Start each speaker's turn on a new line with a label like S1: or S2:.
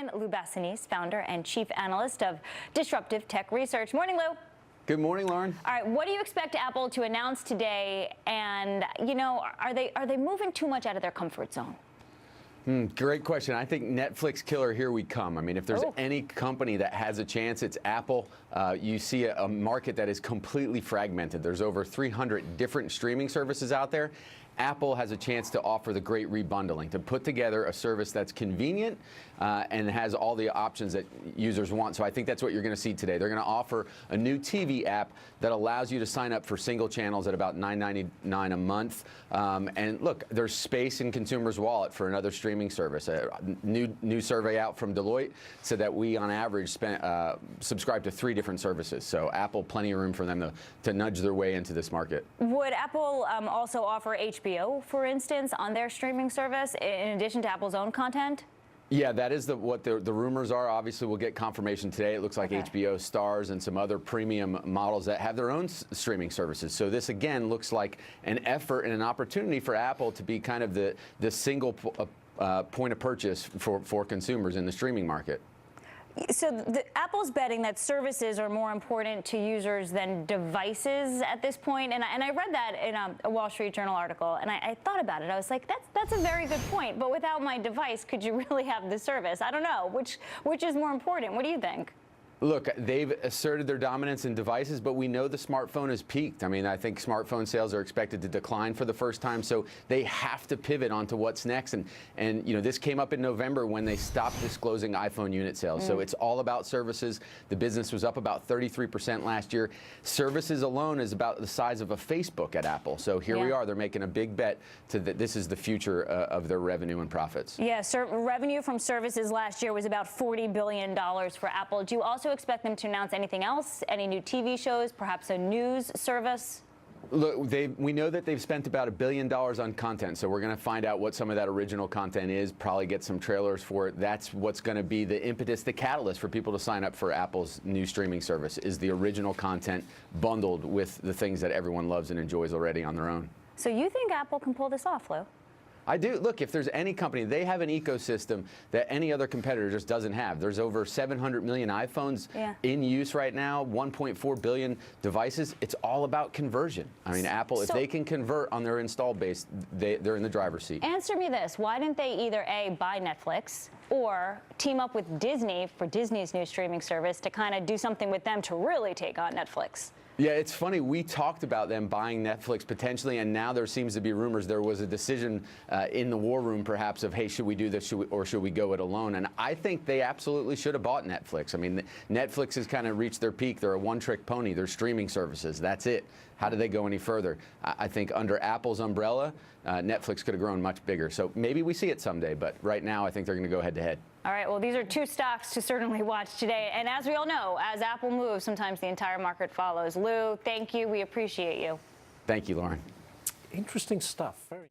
S1: in Lou Basenese, founder and chief analyst of Disruptive Tech Research. Morning, Lou.
S2: Good morning, Lauren.
S1: All right, what do you expect Apple to announce today? And, you know, are they moving too much out of their comfort zone?
S2: Great question. I think Netflix killer, here we come. I mean, if there's any company that has a chance, it's Apple. You see a market that is completely fragmented. There's over 300 different streaming services out there. Apple has a chance to offer the great rebundling, to put together a service that's convenient and has all the options that users want. So I think that's what you're going to see today. They're going to offer a new TV app that allows you to sign up for single channels at about $9.99 a month. And look, there's space in consumers' wallet for another streaming service. A new survey out from Deloitte said that we, on average, subscribe to 3 different services. So Apple, plenty of room for them to nudge their way into this market.
S1: Would Apple also offer HBO, for instance, on their streaming service, in addition to Apple's own content?
S2: Yeah, that is what the rumors are. Obviously, we'll get confirmation today. It looks like HBO, Stars, and some other premium models that have their own streaming services. So this, again, looks like an effort and an opportunity for Apple to be kind of the single point of purchase for consumers in the streaming market.
S1: So Apple's betting that services are more important to users than devices at this point, and I read that in a Wall Street Journal article, and I thought about it. I was like, that's a very good point. But without my device, could you really have the service? I don't know. Which is more important? What do you think?
S2: Look, they've asserted their dominance in devices, but we know the smartphone has peaked. I mean, I think smartphone sales are expected to decline for the first time, so they have to pivot onto what's next. And you know, this came up in November when they stopped disclosing iPhone unit sales. So it's all about services. The business was up about 33% last year. Services alone is about the size of a Facebook at Apple. So here we are. They're making a big bet that this is the future of their revenue and profits.
S1: Yeah, revenue from services last year was about $40 billion for Apple. Do you also expect them to announce anything else? Any new TV shows, perhaps a news service?
S2: Look, we know that they've spent about $1 billion on content, so we're going to find out what some of that original content is, probably get some trailers for it. That's what's going to be the impetus, the catalyst for people to sign up for Apple's new streaming service, is the original content bundled with the things that everyone loves and enjoys already on their own.
S1: So you think Apple can pull this off, Lou?
S2: I do. Look, if there's any company, they have an ecosystem that any other competitor just doesn't have. There's over 700 million iPhones in use right now, 1.4 billion devices. It's all about conversion. I mean, Apple, if they can convert on their install base, they're in the driver's seat.
S1: Answer me this. Why didn't they either A, buy Netflix, or team up with Disney for Disney's new streaming service to kind of do something with them to really take on Netflix?
S2: Yeah, it's funny. We talked about them buying Netflix potentially, and now there seems to be rumors there was a decision in the war room, perhaps, of, hey, should we do this or should we go it alone? And I think they absolutely should have bought Netflix. I mean, Netflix has kind of reached their peak. They're a one-trick pony. They're streaming services. That's it. How do they go any further? I think under Apple's umbrella, Netflix could have grown much bigger. So maybe we see it someday, but right now I think they're going to go head-to-head.
S1: All right, well, these are 2 stocks to certainly watch today. And as we all know, as Apple moves, sometimes the entire market follows. Lou, thank you. We appreciate you.
S2: Thank you, Lauren.
S3: Interesting stuff. Very